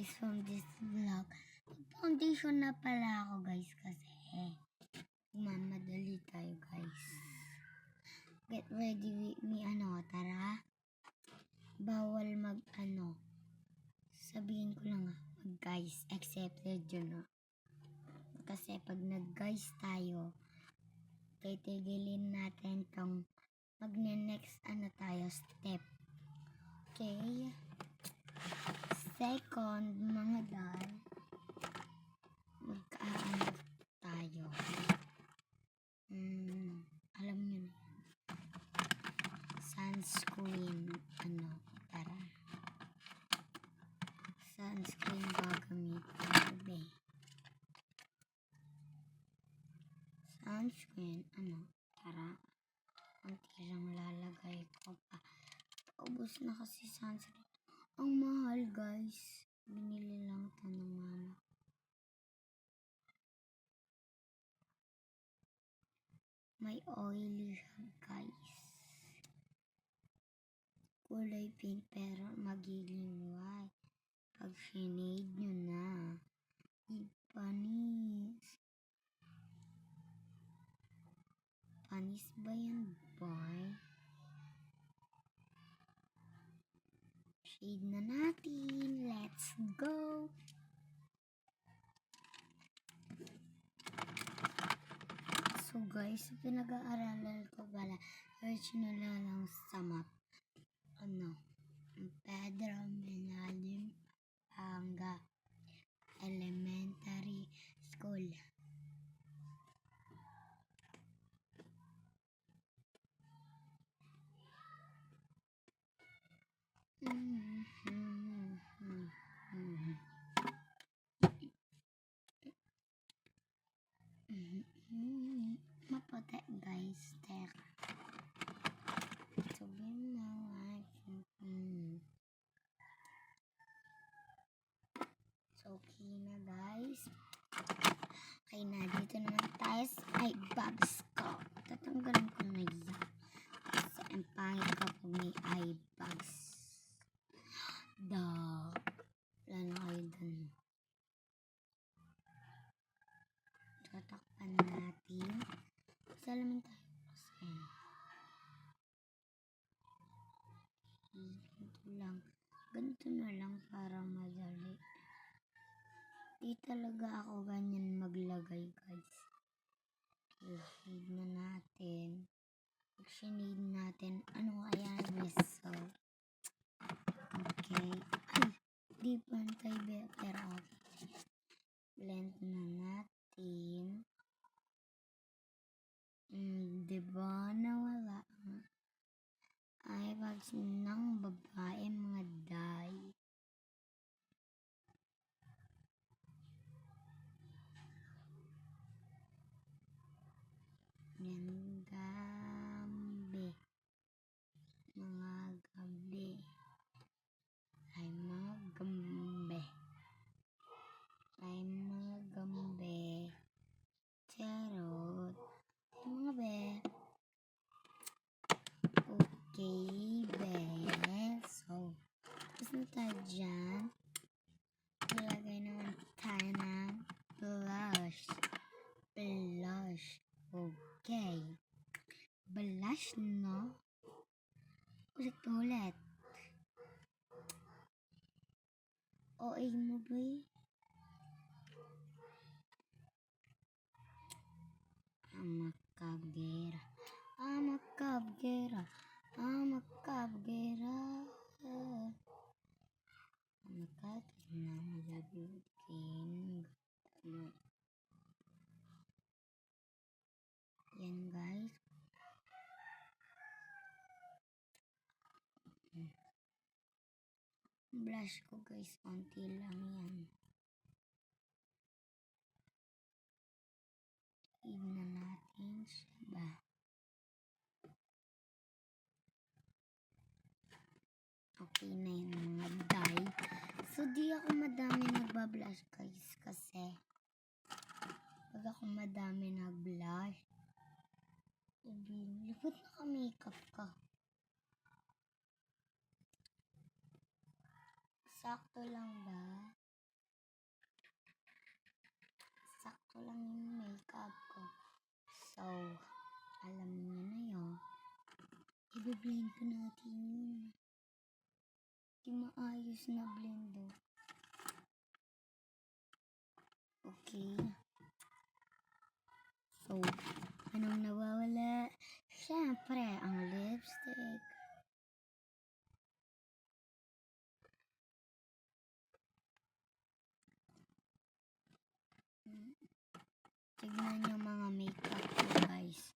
guys from this vlog. Foundation na pala ako guys kasi mamadali tayo guys. Get ready with me tara. Bawal sabihin ko lang mag guys, accepted yun Kasi pag nag guys tayo, titigilin natin tong magne-next tayo step. Okay? Second, mga dal, magkaano tayo. Alam nyo na. Sunscreen, tara. Sunscreen gagamitin. Sunscreen, tara. Kunti lang lalagay ko pa. Ubus na kasi sunscreen. Ang mahal guys. Binili lang ito ng mama. May oily siya guys. Kulay pink pero magiging white. Pag sinade nyo na. Panis. Panis ba yan boy? Shade na natin. Let's go! So guys, pinag-aaralan ko pala. Original lang sa map. Pedro Menalim Pampanga Elementary School. Maputi guys, teka. Sabihin mo So, okay na guys. Okay na, dito naman tayo sa eye bags ko. Tatanggalin ko na yan. Kasi ang pangit ko pag may eye bags. Wala na kayo dun. Tatakpan natin. Salamin tayo kasi. Ganito na lang para madali. Di talaga ako ganyan maglagay guys. I-shade na natin. Pag-shade natin, kaya result? Okay. Ay, di pantay pero okay. Blend na natin. Diba nawala ay bags ng babae mga dye. Yan gabi. Mga gabi. Ay mga gambe. Ay mga gambe. Charot. Ay mga be. Okay, be. So, tapos na tayo dyan. Ilagay naman tayo ng blush. Blush. Okay. Blush, no? Ulit. OA mo ba Amakabgera. Amakabgera. Amakabgera. Amakabgera. Malabitin. Yan guys. Blush ko guys, konti lang yan. Tignan natin siya ba. Okay na yung mga dye. So di ako madami nagbablush guys kasi pag ako madami nagblush, lupot naka-makeup ka. Sakto lang ba? I-blend pa natin yun. Di maayos na blend oh. Okay. So, anong nawawala? Siyempre, ang lipstick. Tignan yung mga makeup ko guys.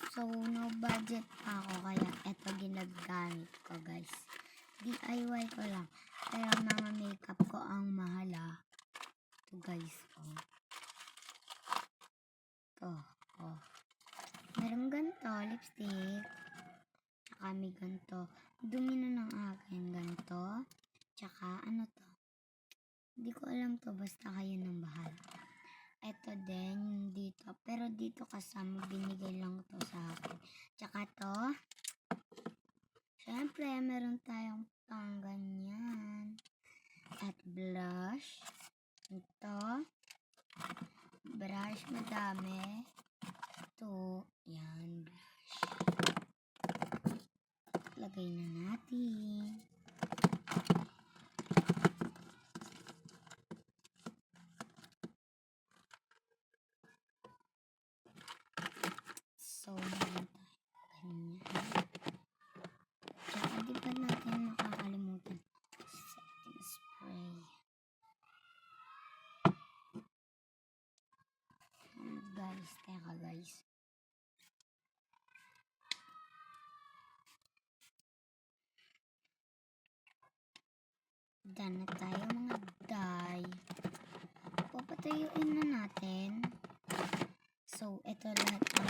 So, no budget pa ako kaya eto ginagamit ko guys. DIY ko lang. Pero mga makeup ko ang mahala. Ito guys, oh. Ito, oh. Meron ganito, lipstick. Tsaka may ganito. Dumi na ng akin, ganito. Tsaka ano to? Hindi ko alam to, basta kayo nang bahala. Ito din, dito. Pero dito kasama, binigay lang to sa akin. Tsaka to. Siyempre, meron tayong pang ganyan. At blush. Ito. Brush, madami. Ito. Yan, blush. Lagay na natin. So, meron tayo ganyan. Tsaka di ba natin makakalimutan setting spray. Guys, teka guys. Done na tayo mga day. Papatuyuin na natin. So, ito lahat ng